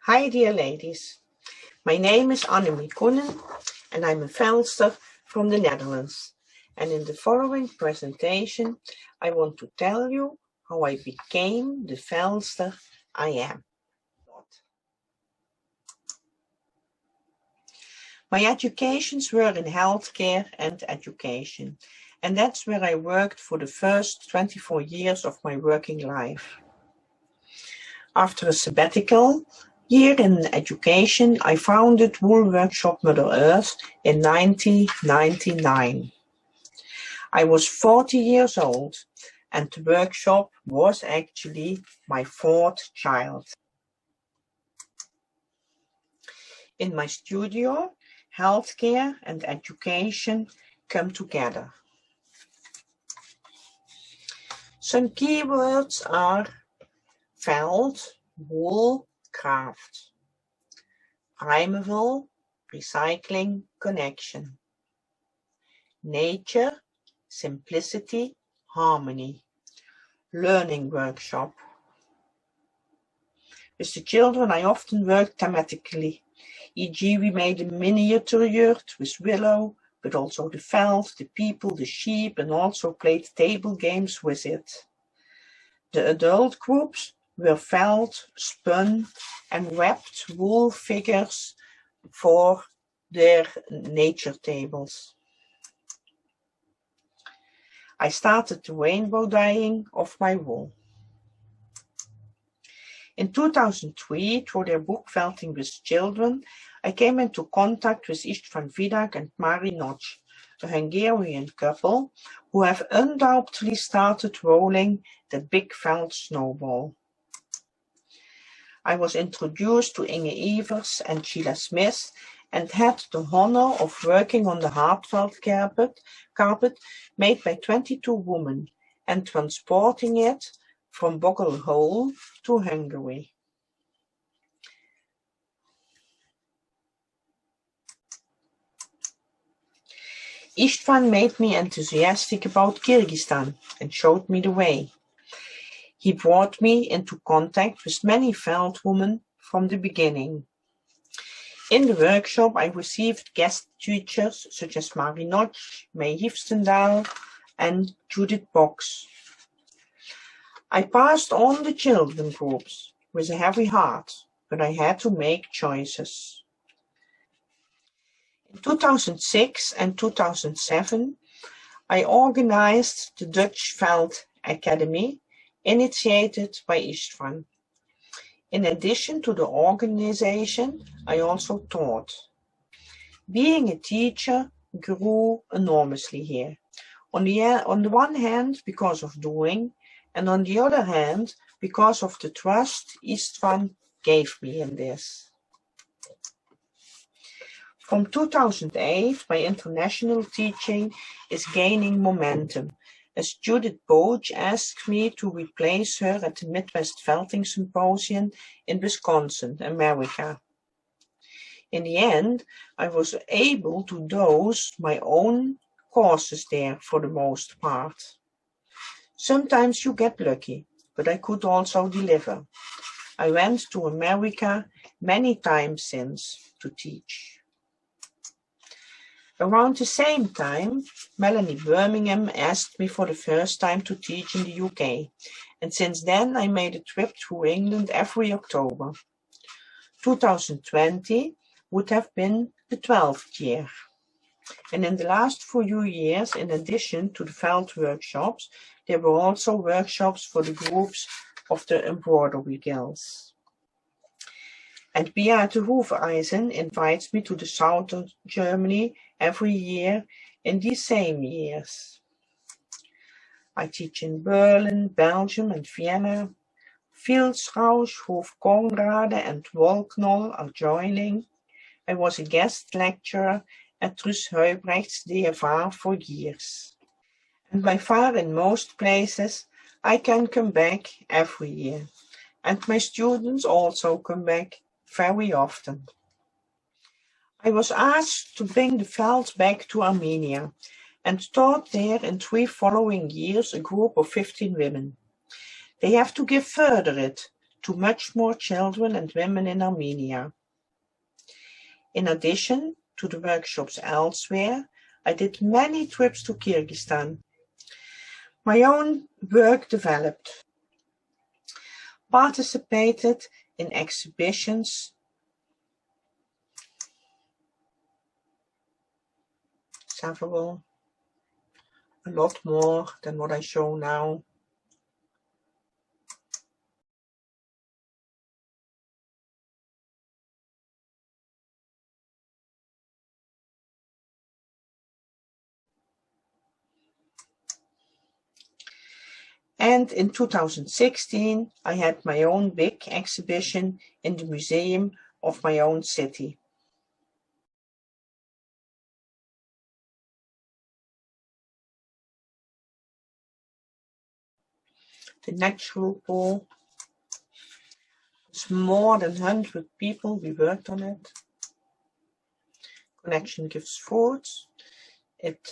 Hi dear ladies, my name is Annemie Koenen and I'm a Velster from the Netherlands. And in the following presentation I want to tell you how I became the Velster I am. My educations were in healthcare and education, and that's where I worked for the first 24 years of my working life. After a sabbatical year in education, I founded Wool Workshop Mother Earth in 1999. I was 40 years old, and the workshop was actually my fourth child. In my studio, healthcare and education come together. Some keywords are veld, wool, craft, primeval, recycling, connection, nature, simplicity, harmony, learning workshop. With the children I often work thematically, e.g. we made a miniature yurt with willow, but also the veld, the people, the sheep, and also played table games with it. The adult groups were felt, spun, and webbed wool figures for their nature tables. I started the rainbow dyeing of my wool. In 2003, through their book Felting with Children, I came into contact with Istvan Vidak and Mari Noc, a Hungarian couple who have undoubtedly started rolling the big felt snowball. I was introduced to Inge Evers and Sheila Smith and had the honor of working on the hardfelt carpet made by 22 women and transporting it from Boggle to Hungary. Istvan made me enthusiastic about Kyrgyzstan and showed me the way. He brought me into contact with many felt women from the beginning. In the workshop I received guest teachers such as Mari Noc, May Hifstendaal and Judith Box. I passed on the children groups with a heavy heart, but I had to make choices. In 2006 and 2007, I organized the Dutch Veld Academy, initiated by Istvan. In addition to the organization, I also taught. Being a teacher grew enormously here. On the one hand, because of doing, and on the other hand, because of the trust Istvan gave me in this. From 2008, my international teaching is gaining momentum, as Judith Boach asked me to replace her at the Midwest Felting Symposium in Wisconsin, America. In the end, I was able to dose my own courses there for the most part. Sometimes you get lucky, but I could also deliver. I went to America many times since to teach. Around the same time, Melanie Birmingham asked me for the first time to teach in the UK, and since then I made a trip through England every October. 2020 would have been the 12th year. And in the last few years, in addition to the Veld workshops, there were also workshops for the groups of the embroidery guilds. And Beate Hoefeisen invites me to the south of Germany every year in these same years. I teach in Berlin, Belgium and Vienna. Vilsrausch, Hoofkonrade and Wolknol are joining. I was a guest lecturer at Truus Heubrecht's DFA for years. And by far in most places, I can come back every year. And my students also come back very often. I was asked to bring the veld back to Armenia and taught there in 3 following years a group of 15 women. They have to give further it to much more children and women in Armenia. In addition to the workshops elsewhere, I did many trips to Kyrgyzstan. My own work developed, participated in exhibitions, several, a lot more than what I show now. And in 2016, I had my own big exhibition in the museum of my own city. The natural ball. It's more than 100 people, we worked on it. Connection gives food. It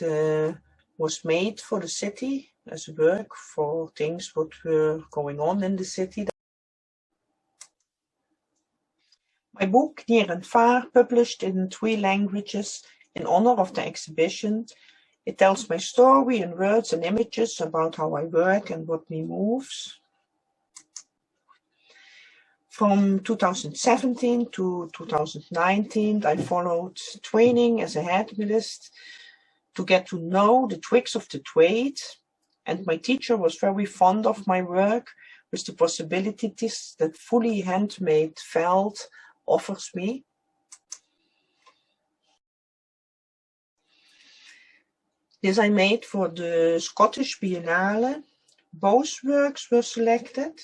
was made for the city as work for things what were going on in the city. My book, Near and Far, published in 3 languages in honor of the exhibition. It tells my story in words and images about how I work and what me moves. From 2017 to 2019, I followed training as a headmistress to get to know the tricks of the trade, and my teacher was very fond of my work with the possibilities that fully handmade felt offers me. This I made for the Scottish Biennale. Both works were selected,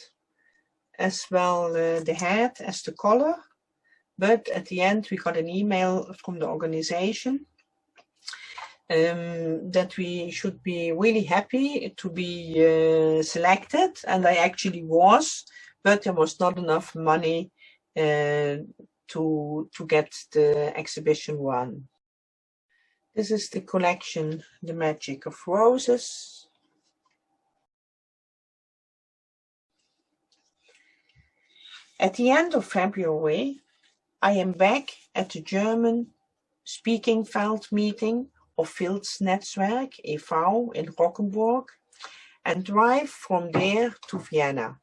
as well the head as the color, but at the end we got an email from the organization that we should be really happy to be selected, and I actually was, but there was not enough money to get the exhibition run. This is the collection, The Magic of Roses. At the end of February, I am back at the German-speaking Feld meeting of Filznetzwerk e.V. in Rockenburg and drive from there to Vienna.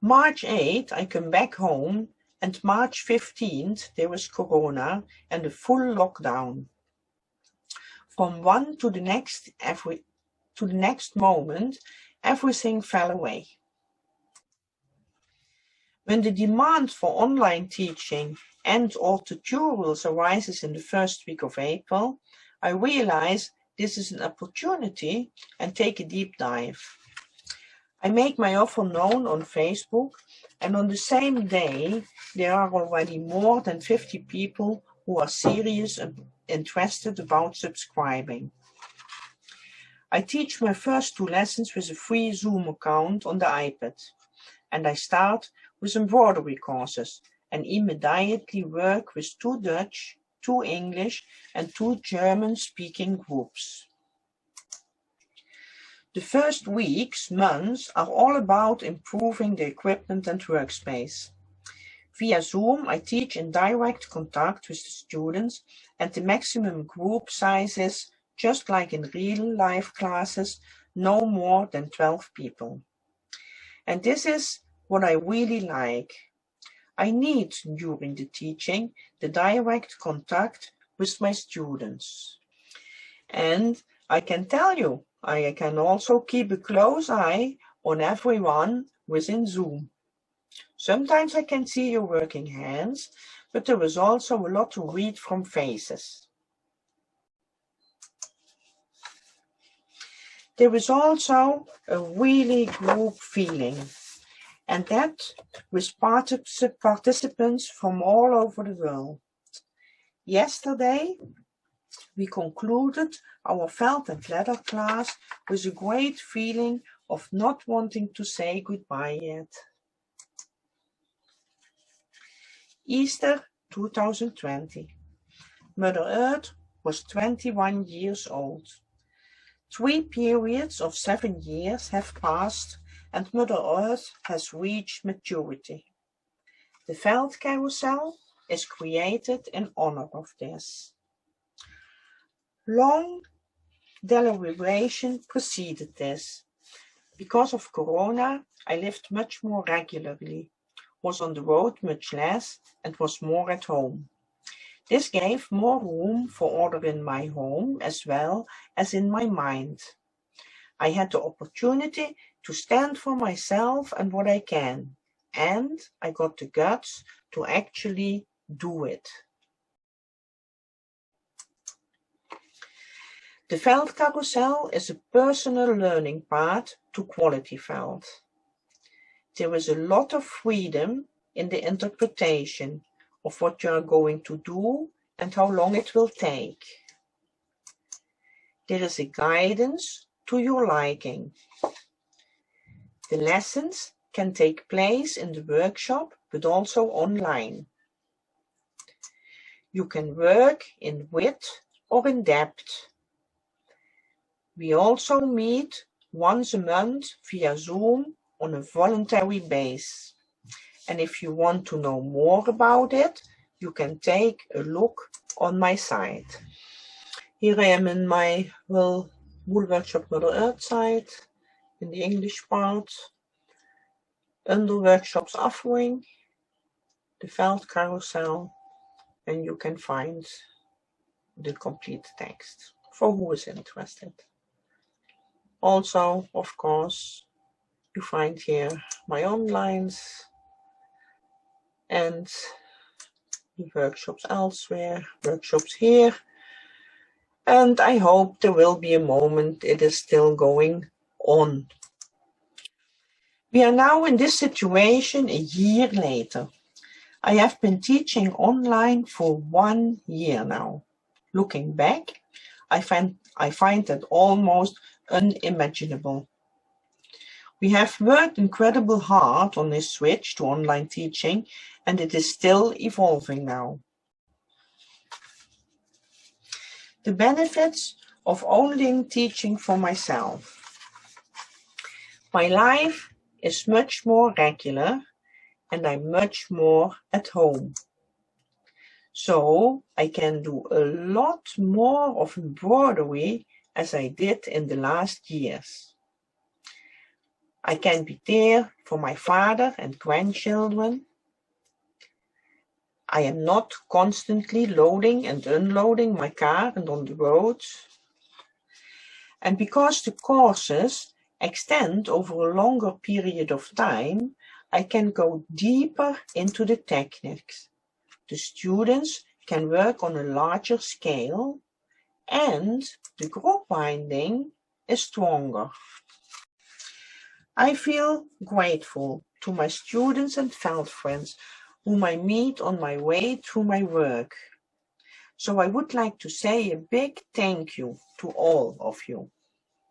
March 8th, I come back home, and March 15th, there was Corona and a full lockdown. From one to the next moment, everything fell away. When the demand for online teaching and/or tutorials arises in the first week of April, I realize this is an opportunity and take a deep dive. I make my offer known on Facebook, and on the same day, there are already more than 50 people who are serious and interested about subscribing. I teach my first 2 lessons with a free Zoom account on the iPad, and I start with embroidery courses and immediately work with 2 Dutch, 2 English and 2 German-speaking groups. The first weeks, months are all about improving the equipment and workspace. Via Zoom, I teach in direct contact with the students, and the maximum group size is, just like in real-life classes, no more than 12 people. And this is what I really like. I need, during the teaching, the direct contact with my students. And I can tell you, I can also keep a close eye on everyone within Zoom. Sometimes I can see your working hands, but there is also a lot to read from faces. There is also a really group feeling, and that with participants from all over the world. Yesterday, we concluded our felt and leather class with a great feeling of not wanting to say goodbye yet. Easter 2020. Mother Earth was 21 years old. 3 periods of 7 years have passed, and Mother Earth has reached maturity. The Felt Carousel is created in honor of this. Long deliberation preceded this. Because of Corona, I lived much more regularly, was on the road much less, and was more at home. This gave more room for order in my home as well as in my mind. I had the opportunity to stand for myself and what I can, and I got the guts to actually do it. The Felt Carousel is a personal learning path to quality felt. There is a lot of freedom in the interpretation of what you are going to do and how long it will take. There is a guidance to your liking. The lessons can take place in the workshop, but also online. You can work in width or in depth. We also meet once a month via Zoom on a voluntary basis. And if you want to know more about it, you can take a look on my site. Here I am in my Wool Workshop Mother Earth site, in the English part. Under Workshops Offering, the Felt Carousel, and you can find the complete text for who is interested. Also, of course, you find here my onlines and the workshops elsewhere, workshops here. And I hope there will be a moment it is still going on. We are now in this situation a year later. I have been teaching online for 1 year now. Looking back, I find that almost unimaginable. We have worked incredibly hard on this switch to online teaching, and it is still evolving now. The benefits of only teaching for myself. My life is much more regular, and I'm much more at home. So I can do a lot more of embroidery as I did in the last years. I can be there for my father and grandchildren. I am not constantly loading and unloading my car and on the road. And because the courses extend over a longer period of time, I can go deeper into the techniques. The students can work on a larger scale, and the group binding is stronger. I feel grateful to my students and felt friends whom I meet on my way through my work. So I would like to say a big thank you to all of you.